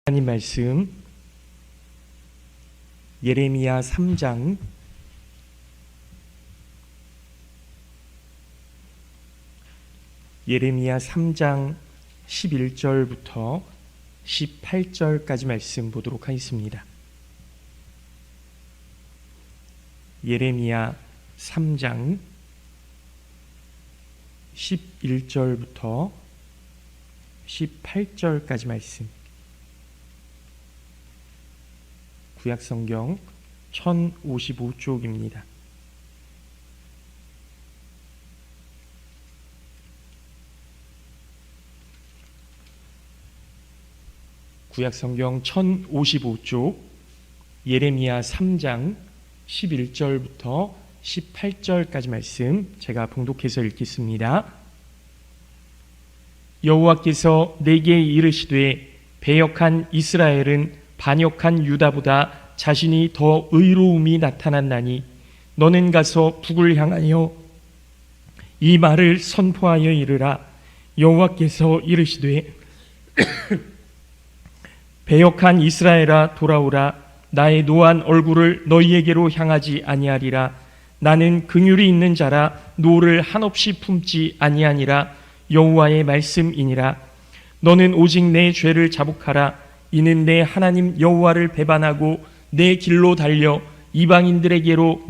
하나님 말씀 예레미야 3장 11절부터 18절까지 말씀 보도록 하겠습니다. 예레미야 3장 11절부터 18절까지 말씀, 구약성경 1055쪽입니다. 구약성경 1055쪽 예레미야 3장 11절부터 18절까지 말씀 제가 봉독해서 읽겠습니다. 여호와께서 내게 이르시되 배역한 이스라엘은 반역한 유다보다 자신이 더 의로움이 나타났나니 너는 가서 북을 향하여 이 말을 선포하여 이르라. 여호와께서 이르시되 배역한 이스라엘아 돌아오라. 나의 노한 얼굴을 너희에게로 향하지 아니하리라. 나는 긍휼이 있는 자라 노를 한없이 품지 아니하니라. 여호와의 말씀이니라. 너는 오직 내 죄를 자복하라. 이는 내 하나님 여호와를 배반하고 내 길로 달려 이방인들에게로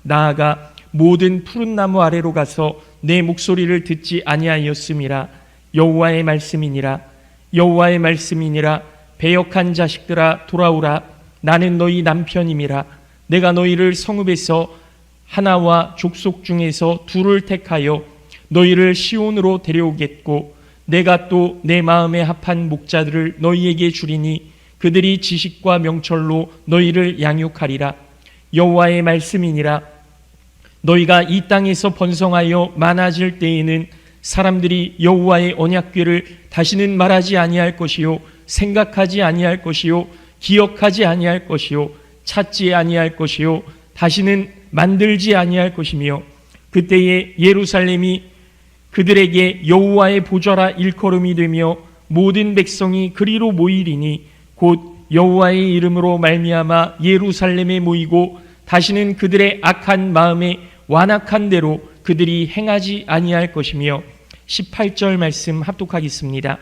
나아가 모든 푸른 나무 아래로 가서 내 목소리를 듣지 아니하였음이라. 여호와의 말씀이니라. 여호와의 말씀이니라. 배역한 자식들아 돌아오라. 나는 너희 남편임이라. 내가 너희를 성읍에서 하나와 족속 중에서 둘을 택하여 너희를 시온으로 데려오겠고 내가 또 내 마음에 합한 목자들을 너희에게 주리니 그들이 지식과 명철로 너희를 양육하리라. 여호와의 말씀이니라. 너희가 이 땅에서 번성하여 많아질 때에는 사람들이 여호와의 언약궤를 다시는 말하지 아니할 것이요 생각하지 아니할 것이요 기억하지 아니할 것이요 찾지 아니할 것이요 다시는 만들지 아니할 것이며 그때에 예루살렘이 그들에게 여호와의 보좌라 일컬음이 되며 모든 백성이 그리로 모이리니 곧 여호와의 이름으로 말미암아 예루살렘에 모이고 다시는 그들의 악한 마음에 완악한 대로 그들이 행하지 아니할 것이며 18절 말씀 합독하겠습니다.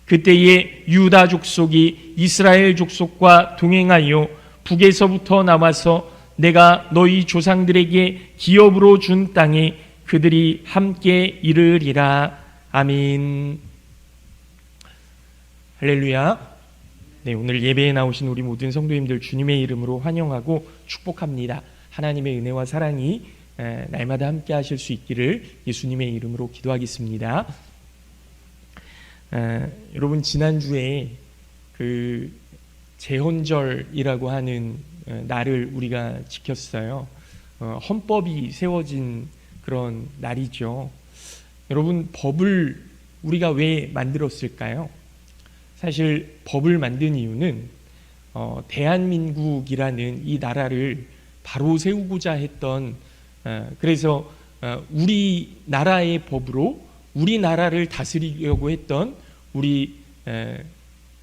그때에 유다 족속이 이스라엘 족속과 동행하여 북에서부터 나와서 내가 너희 조상들에게 기업으로 준 땅에 그들이 함께 이르리라. 아멘. 할렐루야. 네, 오늘 예배에 나오신 우리 모든 성도님들 주님의 이름으로 환영하고 축복합니다. 하나님의 은혜와 사랑이 날마다 함께 하실 수 있기를 예수님의 이름으로 기도하겠습니다. 여러분, 지난주에 그 제헌절이라고 하는 날을 우리가 지켰어요. 헌법이 세워진 그런 날이죠. 여러분, 법을 우리가 왜 만들었을까요? 사실 법을 만든 이유는 대한민국이라는 이 나라를 바로 세우고자 했던, 그래서 우리나라의 법으로 우리나라를 다스리려고 했던 우리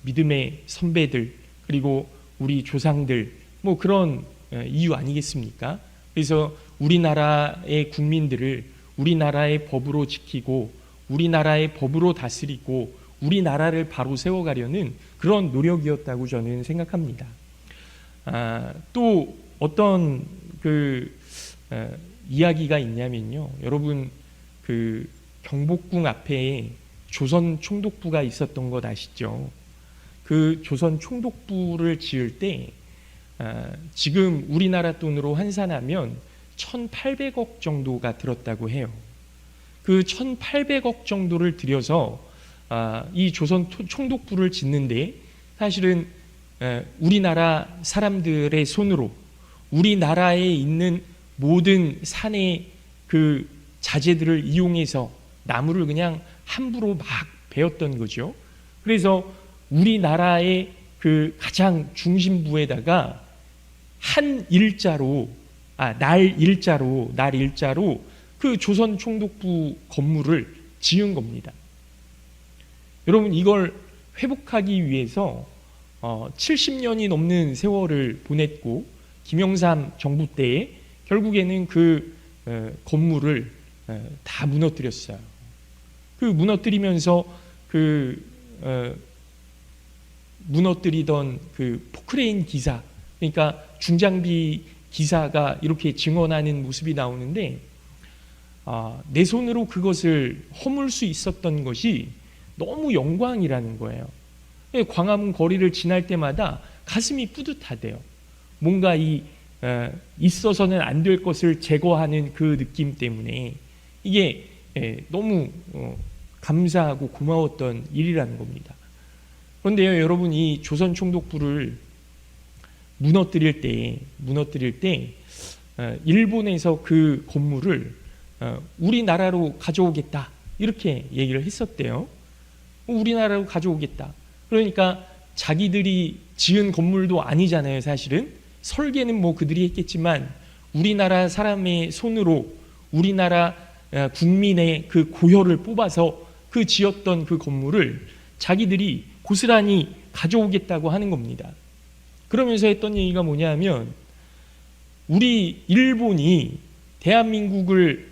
믿음의 선배들 그리고 우리 조상들 뭐 그런 이유 아니겠습니까? 그래서 우리나라의 국민들을 우리나라의 법으로 지키고 우리나라의 법으로 다스리고 우리나라를 바로 세워가려는 그런 노력이었다고 저는 생각합니다. 또 어떤 이야기가 있냐면요. 여러분, 그 경복궁 앞에 조선 총독부가 있었던 것 아시죠? 그 조선 총독부를 지을 때 지금 우리나라 돈으로 환산하면 1,800억 정도가 들었다고 해요. 그 1,800억 정도를 들여서 이 조선 총독부를 짓는데 사실은 우리나라 사람들의 손으로 우리나라에 있는 모든 산의 그 자재들을 이용해서 나무를 그냥 함부로 막 베었던 거죠. 그래서 우리나라의 그 가장 중심부에다가 날 일자로 그 조선 총독부 건물을 지은 겁니다. 여러분, 이걸 회복하기 위해서 70년이 넘는 세월을 보냈고 김영삼 정부 때에 결국에는 그 건물을 다 무너뜨렸어요. 그 무너뜨리면서 무너뜨리던 그 포크레인 기사, 그러니까 중장비 기사가 이렇게 증언하는 모습이 나오는데, 내 손으로 그것을 허물 수 있었던 것이 너무 영광이라는 거예요. 광화문 거리를 지날 때마다 가슴이 뿌듯하대요. 뭔가 있어서는 안 될 것을 제거하는 그 느낌 때문에 이게 너무 감사하고 고마웠던 일이라는 겁니다. 그런데요, 여러분, 이 조선총독부를 무너뜨릴 때 일본에서 그 건물을 우리나라로 가져오겠다 이렇게 얘기를 했었대요. 우리나라로 가져오겠다. 그러니까 자기들이 지은 건물도 아니잖아요. 사실은 설계는 뭐 그들이 했겠지만 우리나라 사람의 손으로 우리나라 국민의 그 고혈을 뽑아서 그 지었던 그 건물을 자기들이 고스란히 가져오겠다고 하는 겁니다. 그러면서 했던 얘기가 뭐냐면, 우리 일본이 대한민국을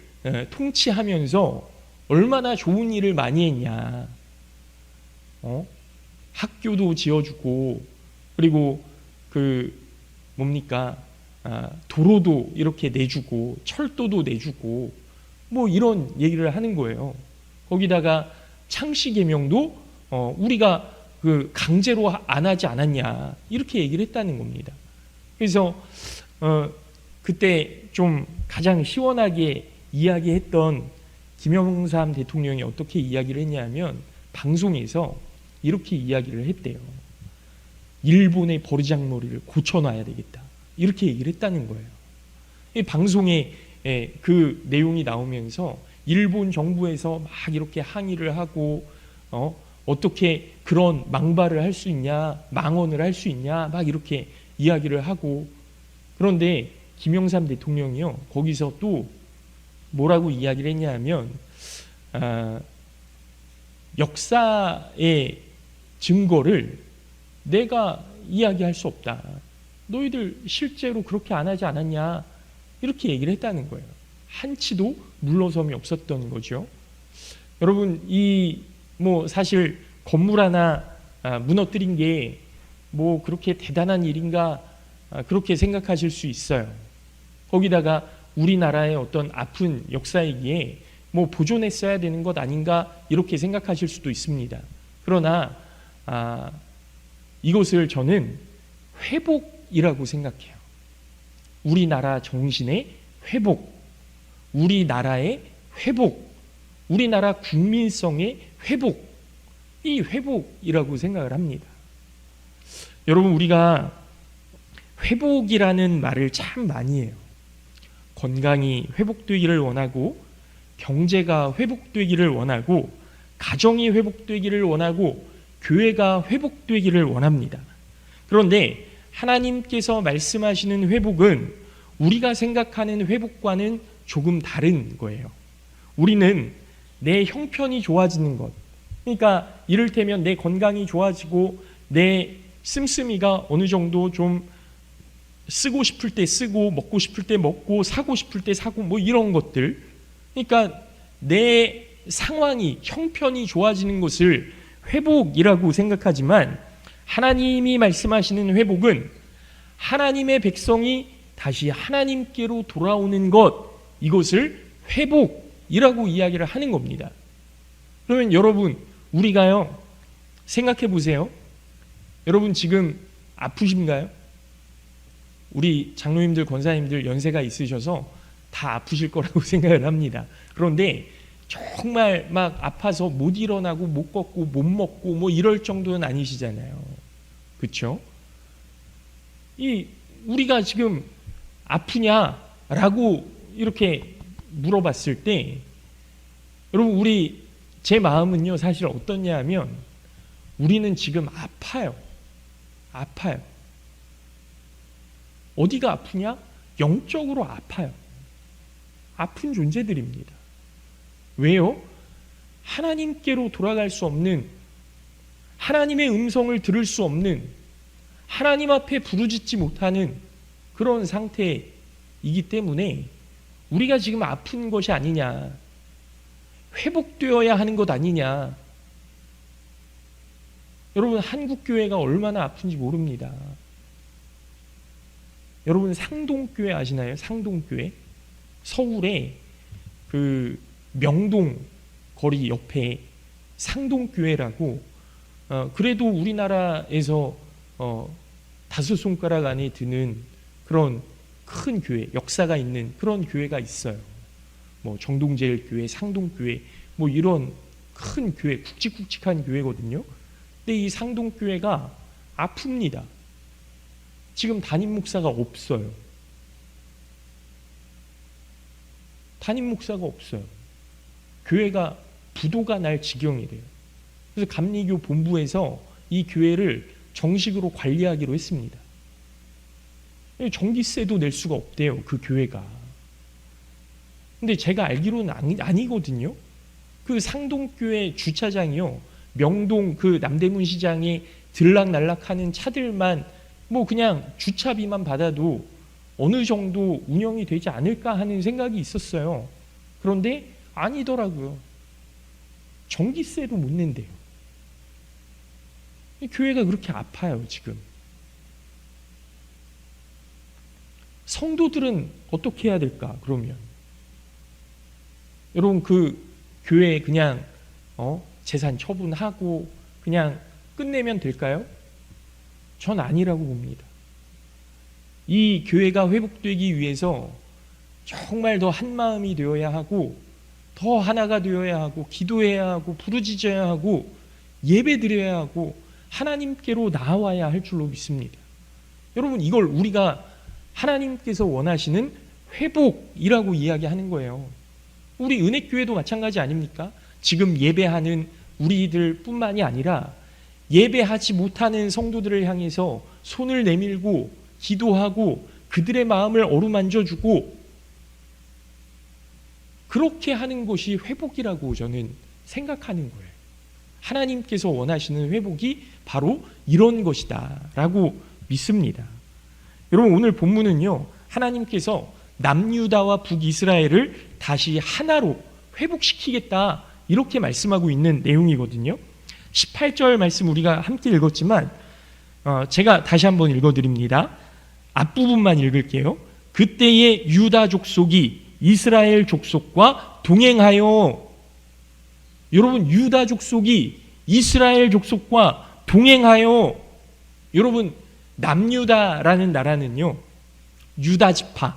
통치하면서 얼마나 좋은 일을 많이 했냐. 학교도 지어주고, 그리고 도로도 이렇게 내주고, 철도도 내주고, 뭐 이런 얘기를 하는 거예요. 거기다가 창씨개명도 우리가 강제로 안 하지 않았냐 이렇게 얘기를 했다는 겁니다. 그래서 그때 좀 가장 시원하게 이야기했던 김영삼 대통령이 어떻게 이야기를 했냐면, 방송에서 이렇게 이야기를 했대요. 일본의 버르장머리를 고쳐놔야 되겠다 이렇게 얘기를 했다는 거예요. 이 방송에 그 내용이 나오면서 일본 정부에서 막 이렇게 항의를 하고 어떻게 그런 망발을 할 수 있냐, 망언을 할 수 있냐 막 이렇게 이야기를 하고, 그런데 김영삼 대통령이요 거기서 또 뭐라고 이야기를 했냐면, 역사의 증거를 내가 이야기할 수 없다. 너희들 실제로 그렇게 안 하지 않았냐 이렇게 얘기를 했다는 거예요. 한치도 물러섬이 없었던 거죠. 여러분, 사실 건물 하나 무너뜨린 게 뭐 그렇게 대단한 일인가 그렇게 생각하실 수 있어요. 거기다가 우리나라의 어떤 아픈 역사이기에 뭐 보존했어야 되는 것 아닌가 이렇게 생각하실 수도 있습니다. 그러나 이것을 저는 회복이라고 생각해요. 우리나라 정신의 회복, 우리나라의 회복, 우리나라 국민성의 회복, 이 회복이라고 생각을 합니다. 여러분, 우리가 회복이라는 말을 참 많이 해요. 건강이 회복되기를 원하고, 경제가 회복되기를 원하고, 가정이 회복되기를 원하고, 교회가 회복되기를 원합니다. 그런데 하나님께서 말씀하시는 회복은 우리가 생각하는 회복과는 조금 다른 거예요. 우리는 내 형편이 좋아지는 것, 그러니까 이를테면 내 건강이 좋아지고 내 씀씀이가 어느 정도 좀 쓰고 싶을 때 쓰고 먹고 싶을 때 먹고 사고 싶을 때 사고 뭐 이런 것들, 그러니까 내 상황이 형편이 좋아지는 것을 회복이라고 생각하지만, 하나님이 말씀하시는 회복은 하나님의 백성이 다시 하나님께로 돌아오는 것, 이것을 회복이라고 이야기를 하는 겁니다. 그러면 여러분, 우리가요 생각해 보세요. 여러분 지금 아프신가요? 우리 장로님들, 권사님들 연세가 있으셔서 다 아프실 거라고 생각을 합니다. 그런데 정말 막 아파서 못 일어나고 못 걷고 못 먹고 뭐 이럴 정도는 아니시잖아요. 그렇죠? 우리가 지금 아프냐라고 이렇게 물어봤을 때, 여러분, 제 마음은요 사실 어떻냐 하면, 우리는 지금 아파요. 어디가 아프냐? 영적으로 아파요. 아픈 존재들입니다. 왜요? 하나님께로 돌아갈 수 없는, 하나님의 음성을 들을 수 없는 하나님 앞에 부르짖지 못하는 그런 상태이기 때문에 우리가 지금 아픈 것이 아니냐, 회복되어야 하는 것 아니냐. 여러분, 한국교회가 얼마나 아픈지 모릅니다. 여러분, 상동교회 아시나요? 상동교회? 서울에 그 명동 거리 옆에 상동교회라고, 그래도 우리나라에서 다섯 손가락 안에 드는 그런 큰 교회, 역사가 있는 그런 교회가 있어요. 뭐 정동제일교회, 상동교회, 뭐 이런 큰 교회, 굵직굵직한 교회거든요. 근데 이 상동교회가 아픕니다. 지금 담임 목사가 없어요. 담임 목사가 없어요. 교회가 부도가 날 지경이래요. 그래서 감리교 본부에서 이 교회를 정식으로 관리하기로 했습니다. 전기세도 낼 수가 없대요, 그 교회가. 근데 제가 알기로는 아니거든요. 그 상동교회 주차장이요, 명동 그 남대문 시장에 들락날락하는 차들만 뭐 그냥 주차비만 받아도 어느 정도 운영이 되지 않을까 하는 생각이 있었어요. 그런데 아니더라고요. 전기세도 못 낸대요. 교회가 그렇게 아파요, 지금. 성도들은 어떻게 해야 될까, 그러면? 여러분, 그 교회 그냥 재산 처분하고 그냥 끝내면 될까요? 전 아니라고 봅니다. 이 교회가 회복되기 위해서 정말 더 한마음이 되어야 하고, 더 하나가 되어야 하고, 기도해야 하고, 부르짖어야 하고, 예배드려야 하고, 하나님께로 나아와야 할 줄로 믿습니다. 여러분, 이걸 우리가 하나님께서 원하시는 회복이라고 이야기하는 거예요. 우리 은혜교회도 마찬가지 아닙니까? 지금 예배하는 우리들 뿐만이 아니라 예배하지 못하는 성도들을 향해서 손을 내밀고 기도하고 그들의 마음을 어루만져주고, 그렇게 하는 것이 회복이라고 저는 생각하는 거예요. 하나님께서 원하시는 회복이 바로 이런 것이다 라고 믿습니다. 여러분, 오늘 본문은요, 하나님께서 남유다와 북이스라엘을 다시 하나로 회복시키겠다 이렇게 말씀하고 있는 내용이거든요. 18절 말씀 우리가 함께 읽었지만 제가 다시 한번 읽어드립니다. 앞부분만 읽을게요. 그때의 유다 족속이 이스라엘 족속과 동행하여, 여러분, 유다 족속이 이스라엘 족속과 동행하여, 여러분, 남유다라는 나라는요, 유다 지파,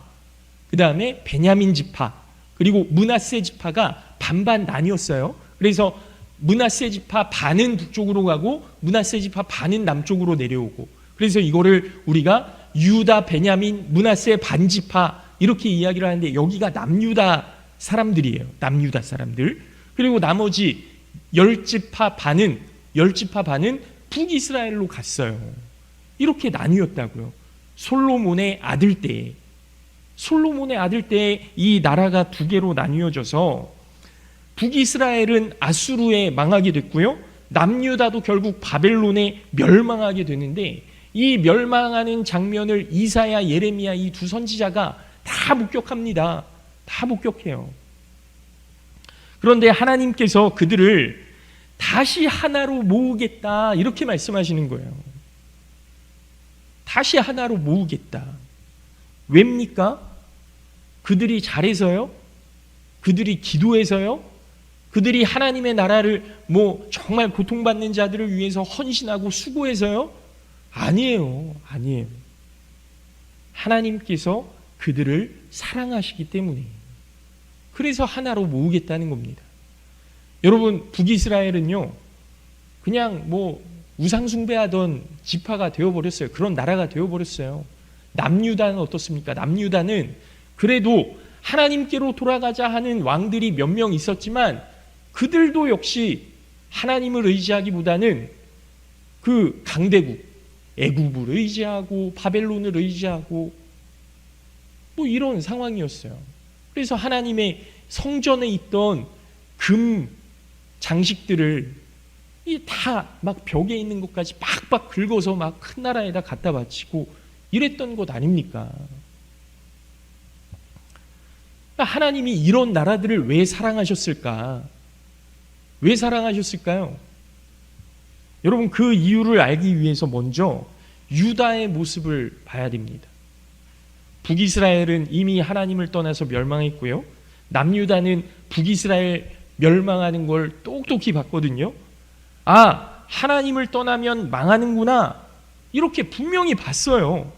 그 다음에 베냐민 지파, 그리고 므낫세 지파가 반반 나뉘었어요. 그래서 므낫세 지파 반은 북쪽으로 가고 므낫세 지파 반은 남쪽으로 내려오고, 그래서 이거를 우리가 유다, 베냐민, 므낫세 반지파 이렇게 이야기를 하는데, 여기가 남유다 사람들이에요. 남유다 사람들. 그리고 나머지 10지파 반은 북이스라엘로 갔어요. 이렇게 나뉘었다고요. 솔로몬의 아들 때에 이 나라가 두 개로 나뉘어져서 북이스라엘은 아수르에 망하게 됐고요, 남유다도 결국 바벨론에 멸망하게 되는데, 이 멸망하는 장면을 이사야, 예레미야 이 두 선지자가 다 목격합니다. 다 목격해요. 그런데 하나님께서 그들을 다시 하나로 모으겠다 이렇게 말씀하시는 거예요. 다시 하나로 모으겠다. 왜입니까? 그들이 잘해서요? 그들이 기도해서요? 그들이 하나님의 나라를 정말 고통받는 자들을 위해서 헌신하고 수고해서요? 아니에요. 하나님께서 그들을 사랑하시기 때문에, 그래서 하나로 모으겠다는 겁니다. 여러분, 북이스라엘은요, 그냥 우상숭배하던 지파가 되어버렸어요. 그런 나라가 되어버렸어요. 남유다는 어떻습니까? 남유다는 그래도 하나님께로 돌아가자 하는 왕들이 몇 명 있었지만, 그들도 역시 하나님을 의지하기보다는 그 강대국 애굽을 의지하고 바벨론을 의지하고 이런 상황이었어요. 그래서 하나님의 성전에 있던 금 장식들을 이 다 막 벽에 있는 것까지 빡빡 긁어서 막 큰 나라에다 갖다 바치고 이랬던 것 아닙니까? 하나님이 이런 나라들을 왜 사랑하셨을까? 왜 사랑하셨을까요? 여러분, 그 이유를 알기 위해서 먼저 유다의 모습을 봐야 됩니다. 북이스라엘은 이미 하나님을 떠나서 멸망했고요. 남유다는 북이스라엘 멸망하는 걸 똑똑히 봤거든요. 아, 하나님을 떠나면 망하는구나, 이렇게 분명히 봤어요.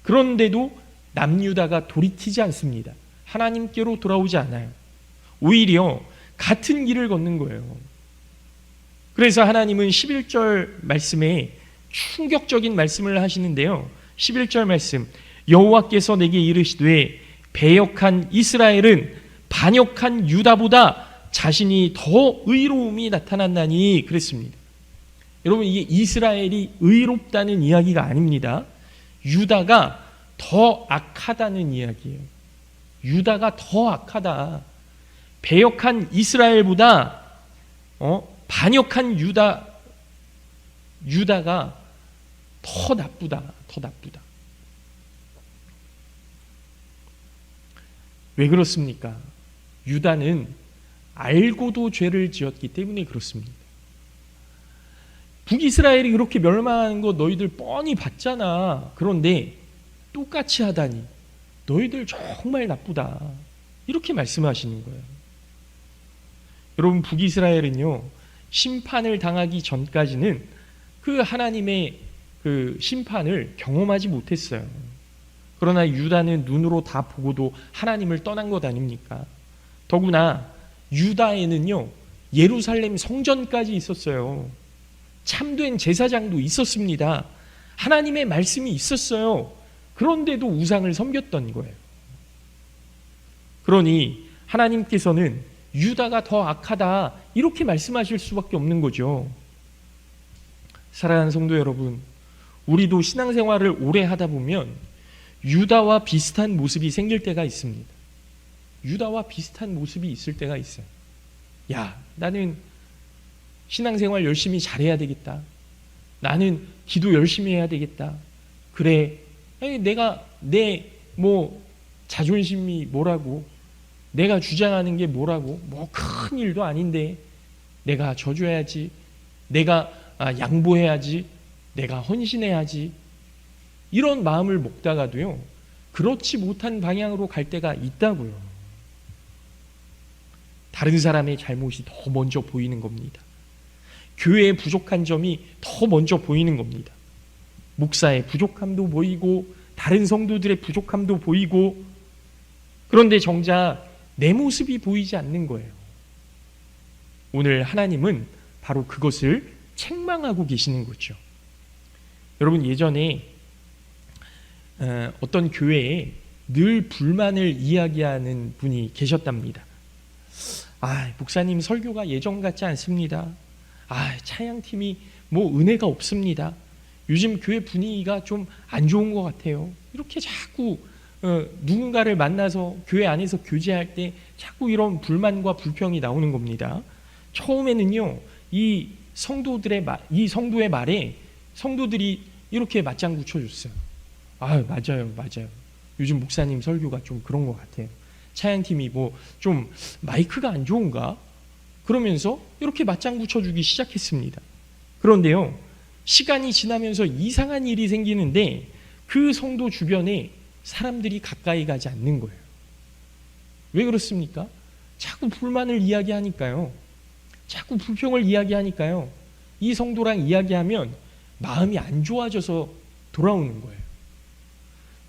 그런데도 남유다가 돌이키지 않습니다. 하나님께로 돌아오지 않아요. 오히려 같은 길을 걷는 거예요. 그래서 하나님은 11절 말씀에 충격적인 말씀을 하시는데요. 11절 말씀, 여호와께서 내게 이르시되 배역한 이스라엘은 반역한 유다보다 자신이 더 의로움이 나타났나니 그랬습니다. 여러분, 이게 이스라엘이 의롭다는 이야기가 아닙니다. 유다가 더 악하다는 이야기예요. 유다가 더 악하다. 배역한 이스라엘보다 반역한 유다가 더 나쁘다. 더 나쁘다. 왜 그렇습니까? 유다는 알고도 죄를 지었기 때문에 그렇습니다. 북이스라엘이 그렇게 멸망하는 거 너희들 뻔히 봤잖아. 그런데 똑같이 하다니 너희들 정말 나쁘다. 이렇게 말씀하시는 거예요. 여러분, 북이스라엘은요, 심판을 당하기 전까지는 그 하나님의 그 심판을 경험하지 못했어요. 그러나 유다는 눈으로 다 보고도 하나님을 떠난 것 아닙니까? 더구나 유다에는요, 예루살렘 성전까지 있었어요. 참된 제사장도 있었습니다. 하나님의 말씀이 있었어요. 그런데도 우상을 섬겼던 거예요. 그러니 하나님께서는 유다가 더 악하다, 이렇게 말씀하실 수밖에 없는 거죠. 사랑하는 성도 여러분, 우리도 신앙생활을 오래 하다 보면 유다와 비슷한 모습이 생길 때가 있습니다. 유다와 비슷한 모습이 있을 때가 있어요. 야, 나는 신앙생활 열심히 잘해야 되겠다. 나는 기도 열심히 해야 되겠다. 그래, 내가 내 자존심이 뭐라고, 내가 주장하는 게 뭐라고, 큰 일도 아닌데 내가 져줘야지, 내가 양보해야지, 내가 헌신해야지, 이런 마음을 먹다가도요, 그렇지 못한 방향으로 갈 때가 있다고요. 다른 사람의 잘못이 더 먼저 보이는 겁니다. 교회의 부족한 점이 더 먼저 보이는 겁니다. 목사의 부족함도 보이고 다른 성도들의 부족함도 보이고, 그런데 정작 내 모습이 보이지 않는 거예요. 오늘 하나님은 바로 그것을 책망하고 계시는 거죠. 여러분, 예전에 어떤 교회에 늘 불만을 이야기하는 분이 계셨답니다. 목사님 설교가 예전 같지 않습니다. 찬양팀이 은혜가 없습니다. 요즘 교회 분위기가 좀 안 좋은 것 같아요. 이렇게 자꾸 누군가를 만나서 교회 안에서 교제할 때 자꾸 이런 불만과 불평이 나오는 겁니다. 처음에는요, 이 성도의 말에 성도들이 이렇게 맞장구 쳐줬어요. 맞아요. 요즘 목사님 설교가 좀 그런 것 같아요. 찬양팀이 좀 마이크가 안 좋은가? 그러면서 이렇게 맞장구 쳐주기 시작했습니다. 그런데요, 시간이 지나면서 이상한 일이 생기는데 그 성도 주변에 사람들이 가까이 가지 않는 거예요. 왜 그렇습니까? 자꾸 불만을 이야기하니까요. 자꾸 불평을 이야기하니까요. 이 성도랑 이야기하면 마음이 안 좋아져서 돌아오는 거예요.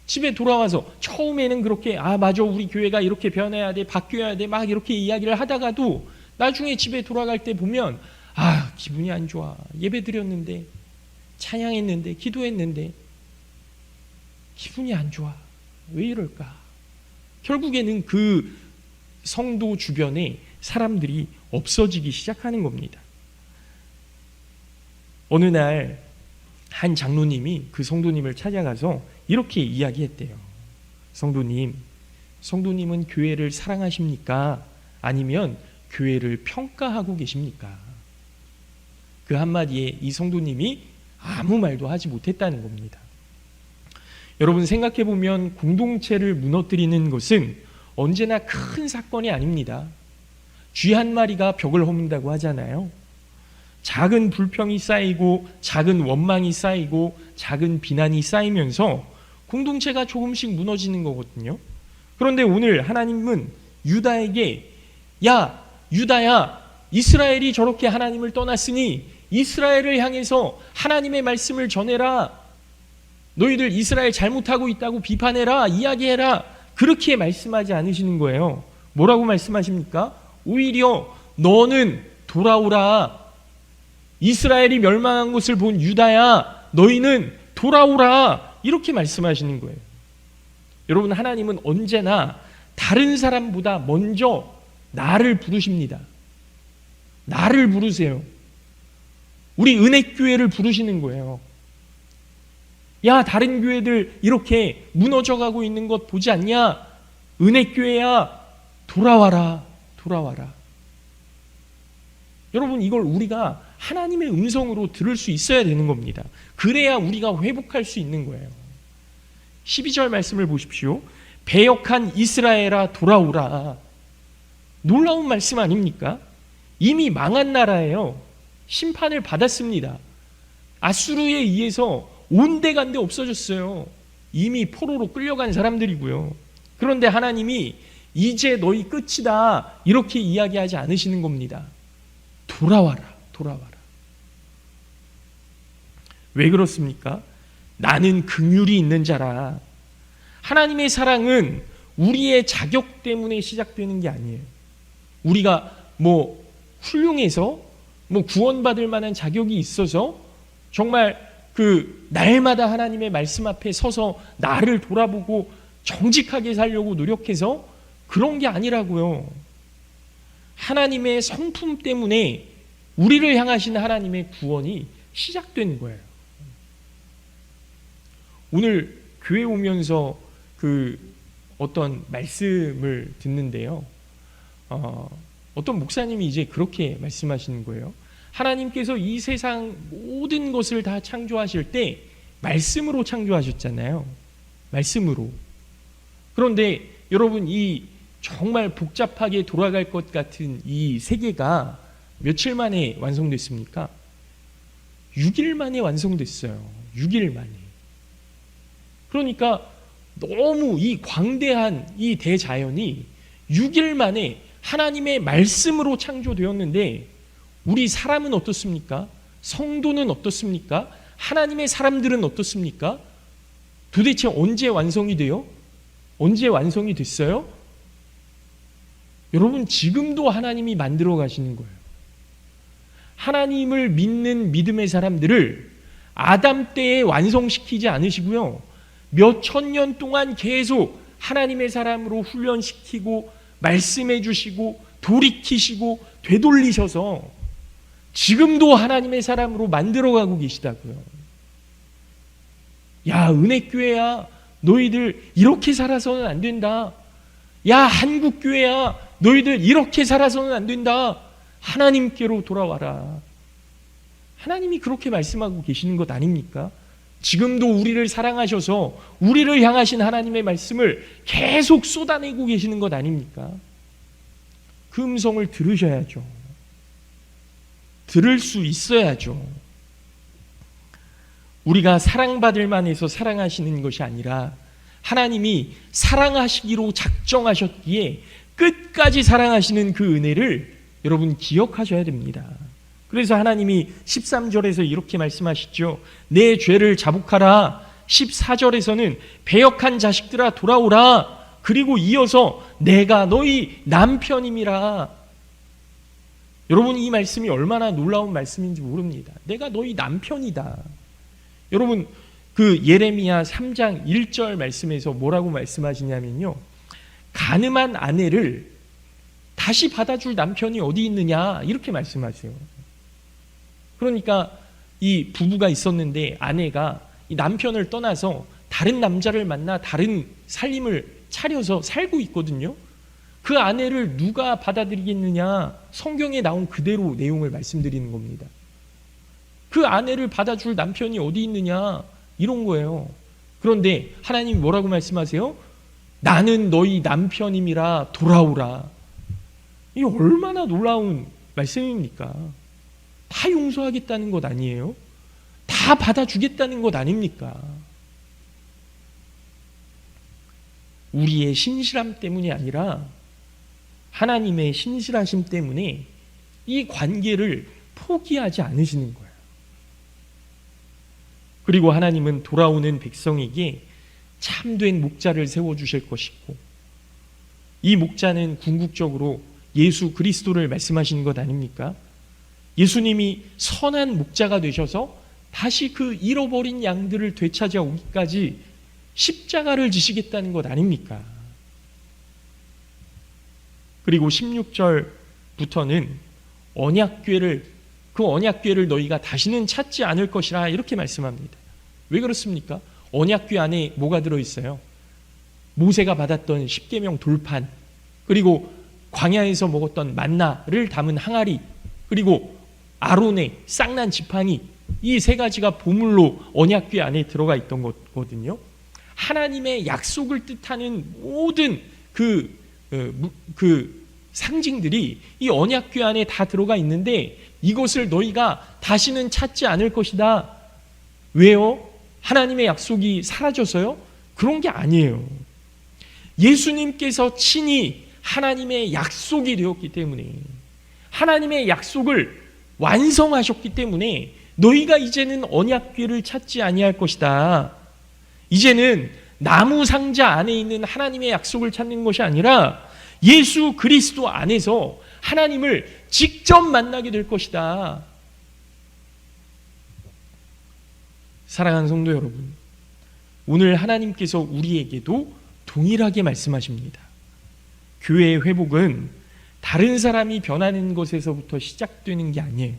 집에 돌아와서 처음에는 그렇게 맞아, 우리 교회가 이렇게 변해야 돼, 바뀌어야 돼, 막 이렇게 이야기를 하다가도 나중에 집에 돌아갈 때 보면 기분이 안 좋아. 예배 드렸는데, 찬양했는데, 기도했는데 기분이 안 좋아. 왜 이럴까? 결국에는 그 성도 주변에 사람들이 없어지기 시작하는 겁니다. 어느 날 한 장로님이 그 성도님을 찾아가서 이렇게 이야기했대요. 성도님은 교회를 사랑하십니까? 아니면 교회를 평가하고 계십니까? 그 한마디에 이 성도님이 아무 말도 하지 못했다는 겁니다. 여러분 생각해 보면 공동체를 무너뜨리는 것은 언제나 큰 사건이 아닙니다. 쥐 한 마리가 벽을 허문다고 하잖아요. 작은 불평이 쌓이고 작은 원망이 쌓이고 작은 비난이 쌓이면서 공동체가 조금씩 무너지는 거거든요. 그런데 오늘 하나님은 유다에게 야 유다야, 이스라엘이 저렇게 하나님을 떠났으니 이스라엘을 향해서 하나님의 말씀을 전해라. 너희들 이스라엘 잘못하고 있다고 비판해라, 이야기해라. 그렇게 말씀하지 않으시는 거예요. 뭐라고 말씀하십니까? 오히려 너는 돌아오라. 이스라엘이 멸망한 것을 본 유다야, 너희는 돌아오라. 이렇게 말씀하시는 거예요. 여러분, 하나님은 언제나 다른 사람보다 먼저 나를 부르십니다. 나를 부르세요. 우리 은혜교회를 부르시는 거예요. 야, 다른 교회들 이렇게 무너져가고 있는 것 보지 않냐? 은혜교회야, 돌아와라, 돌아와라. 여러분, 이걸 우리가 하나님의 음성으로 들을 수 있어야 되는 겁니다. 그래야 우리가 회복할 수 있는 거예요. 12절 말씀을 보십시오. 배역한 이스라엘아 돌아오라. 놀라운 말씀 아닙니까? 이미 망한 나라예요. 심판을 받았습니다. 아수르에 의해서 온데간데 없어졌어요. 이미 포로로 끌려간 사람들이고요. 그런데 하나님이 이제 너희 끝이다 이렇게 이야기하지 않으시는 겁니다. 돌아와라, 돌아와라. 왜 그렇습니까? 나는 긍휼이 있는 자라. 하나님의 사랑은 우리의 자격 때문에 시작되는 게 아니에요. 우리가 훌륭해서 구원받을 만한 자격이 있어서 정말 날마다 하나님의 말씀 앞에 서서 나를 돌아보고 정직하게 살려고 노력해서 그런 게 아니라고요. 하나님의 성품 때문에 우리를 향하신 하나님의 구원이 시작된 거예요. 오늘 교회 오면서 어떤 말씀을 듣는데요. 어떤 목사님이 이제 그렇게 말씀하시는 거예요. 하나님께서 이 세상 모든 것을 다 창조하실 때 말씀으로 창조하셨잖아요. 말씀으로. 그런데 여러분, 이 정말 복잡하게 돌아갈 것 같은 이 세계가 며칠 만에 완성됐습니까? 6일 만에 완성됐어요. 6일 만에. 그러니까 너무 이 광대한 이 대자연이 6일 만에 하나님의 말씀으로 창조되었는데 우리 사람은 어떻습니까? 성도는 어떻습니까? 하나님의 사람들은 어떻습니까? 도대체 언제 완성이 돼요? 언제 완성이 됐어요? 여러분, 지금도 하나님이 만들어 가시는 거예요. 하나님을 믿는 믿음의 사람들을 아담 때에 완성시키지 않으시고요. 몇 천 년 동안 계속 하나님의 사람으로 훈련시키고 말씀해 주시고 돌이키시고 되돌리셔서 지금도 하나님의 사람으로 만들어가고 계시다고요. 야, 은혜교회야, 너희들 이렇게 살아서는 안 된다. 야, 한국교회야, 너희들 이렇게 살아서는 안 된다. 하나님께로 돌아와라. 하나님이 그렇게 말씀하고 계시는 것 아닙니까? 지금도 우리를 사랑하셔서 우리를 향하신 하나님의 말씀을 계속 쏟아내고 계시는 것 아닙니까? 그 음성을 들으셔야죠. 들을 수 있어야죠. 우리가 사랑받을 만해서 사랑하시는 것이 아니라 하나님이 사랑하시기로 작정하셨기에 끝까지 사랑하시는 그 은혜를 여러분 기억하셔야 됩니다. 그래서 하나님이 13절에서 이렇게 말씀하시죠. 내 죄를 자복하라. 14절에서는 배역한 자식들아 돌아오라. 그리고 이어서 내가 너희 남편임이라. 여러분, 이 말씀이 얼마나 놀라운 말씀인지 모릅니다. 내가 너희 남편이다. 여러분, 예레미야 3장 1절 말씀에서 뭐라고 말씀하시냐면요. 간음한 아내를 다시 받아줄 남편이 어디 있느냐 이렇게 말씀하세요. 그러니까 이 부부가 있었는데 아내가 이 남편을 떠나서 다른 남자를 만나 다른 살림을 차려서 살고 있거든요. 그 아내를 누가 받아들이겠느냐? 성경에 나온 그대로 내용을 말씀드리는 겁니다. 그 아내를 받아줄 남편이 어디 있느냐, 이런 거예요. 그런데 하나님이 뭐라고 말씀하세요? 나는 너희 남편임이라 돌아오라. 이게 얼마나 놀라운 말씀입니까? 다 용서하겠다는 것 아니에요? 다 받아주겠다는 것 아닙니까? 우리의 신실함 때문이 아니라 하나님의 신실하심 때문에 이 관계를 포기하지 않으시는 거예요. 그리고 하나님은 돌아오는 백성에게 참된 목자를 세워주실 것이고, 이 목자는 궁극적으로 예수 그리스도를 말씀하시는 것 아닙니까? 예수님이 선한 목자가 되셔서 다시 그 잃어버린 양들을 되찾아오기까지 십자가를 지시겠다는 것 아닙니까? 그리고 16절부터는 그 언약궤를 너희가 다시는 찾지 않을 것이라, 이렇게 말씀합니다. 왜 그렇습니까? 언약궤 안에 뭐가 들어있어요? 모세가 받았던 십계명 돌판, 그리고 광야에서 먹었던 만나를 담은 항아리, 그리고 아론의 쌍난 지팡이, 이 세 가지가 보물로 언약궤 안에 들어가 있던 거거든요. 하나님의 약속을 뜻하는 모든 그 상징들이 이 언약궤 안에 다 들어가 있는데, 이것을 너희가 다시는 찾지 않을 것이다. 왜요? 하나님의 약속이 사라져서요? 그런 게 아니에요. 예수님께서 친히 하나님의 약속이 되었기 때문에, 하나님의 약속을 완성하셨기 때문에 너희가 이제는 언약궤를 찾지 아니할 것이다. 이제는 나무 상자 안에 있는 하나님의 약속을 찾는 것이 아니라 예수 그리스도 안에서 하나님을 직접 만나게 될 것이다. 사랑하는 성도 여러분, 오늘 하나님께서 우리에게도 동일하게 말씀하십니다. 교회의 회복은 다른 사람이 변하는 것에서부터 시작되는 게 아니에요.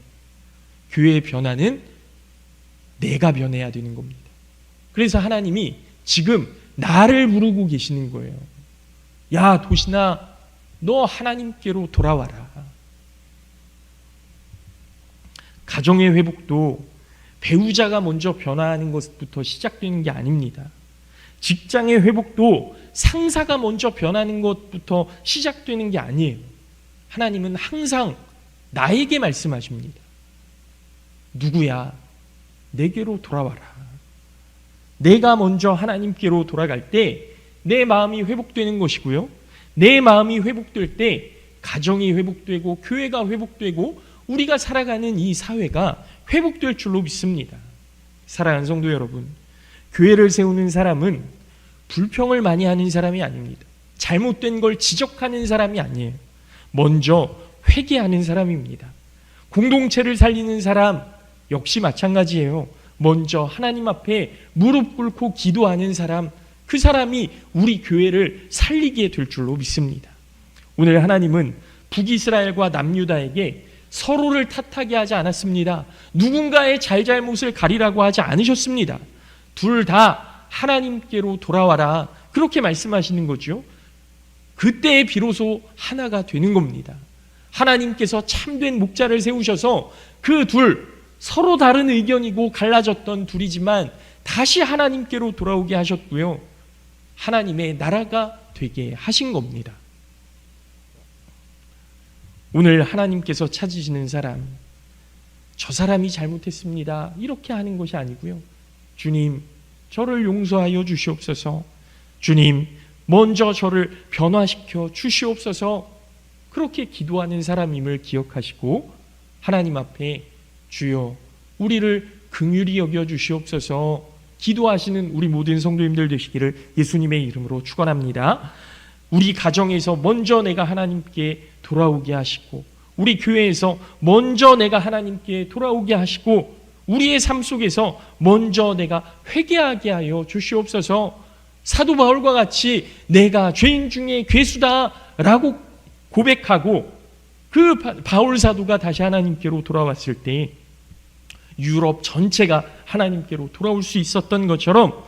교회의 변화는 내가 변해야 되는 겁니다. 그래서 하나님이 지금 나를 부르고 계시는 거예요. 야, 도신아, 너 하나님께로 돌아와라. 가정의 회복도 배우자가 먼저 변화하는 것부터 시작되는 게 아닙니다. 직장의 회복도 상사가 먼저 변하는 것부터 시작되는 게 아니에요. 하나님은 항상 나에게 말씀하십니다. 누구야? 내게로 돌아와라. 내가 먼저 하나님께로 돌아갈 때 내 마음이 회복되는 것이고요, 내 마음이 회복될 때 가정이 회복되고 교회가 회복되고 우리가 살아가는 이 사회가 회복될 줄로 믿습니다. 사랑하는 성도 여러분, 교회를 세우는 사람은 불평을 많이 하는 사람이 아닙니다. 잘못된 걸 지적하는 사람이 아니에요. 먼저 회개하는 사람입니다. 공동체를 살리는 사람 역시 마찬가지예요. 먼저 하나님 앞에 무릎 꿇고 기도하는 사람, 그 사람이 우리 교회를 살리게 될 줄로 믿습니다. 오늘 하나님은 북이스라엘과 남유다에게 서로를 탓하게 하지 않았습니다. 누군가의 잘잘못을 가리라고 하지 않으셨습니다. 둘 다 하나님께로 돌아와라, 그렇게 말씀하시는 거죠. 그때 비로소 하나가 되는 겁니다. 하나님께서 참된 목자를 세우셔서 그 둘, 서로 다른 의견이고 갈라졌던 둘이지만 다시 하나님께로 돌아오게 하셨고요, 하나님의 나라가 되게 하신 겁니다. 오늘 하나님께서 찾으시는 사람, 저 사람이 잘못했습니다, 이렇게 하는 것이 아니고요, 주님, 저를 용서하여 주시옵소서, 주님, 먼저 저를 변화시켜 주시옵소서, 그렇게 기도하는 사람임을 기억하시고 하나님 앞에 주여 우리를 긍휼히 여겨 주시옵소서 기도하시는 우리 모든 성도님들 되시기를 예수님의 이름으로 축원합니다. 우리 가정에서 먼저 내가 하나님께 돌아오게 하시고, 우리 교회에서 먼저 내가 하나님께 돌아오게 하시고, 우리의 삶 속에서 먼저 내가 회개하게 하여 주시옵소서. 사도 바울과 같이 내가 죄인 중에 괴수다라고 고백하고 그 바울 사도가 다시 하나님께로 돌아왔을 때 유럽 전체가 하나님께로 돌아올 수 있었던 것처럼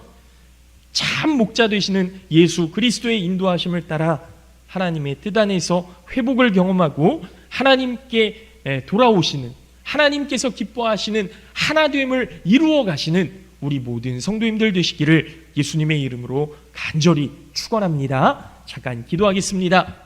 참 목자 되시는 예수 그리스도의 인도하심을 따라 하나님의 뜻 안에서 회복을 경험하고 하나님께 돌아오시는, 하나님께서 기뻐하시는 하나됨을 이루어 가시는 우리 모든 성도님들 되시기를 예수님의 이름으로 간절히 축원합니다. 잠깐 기도하겠습니다.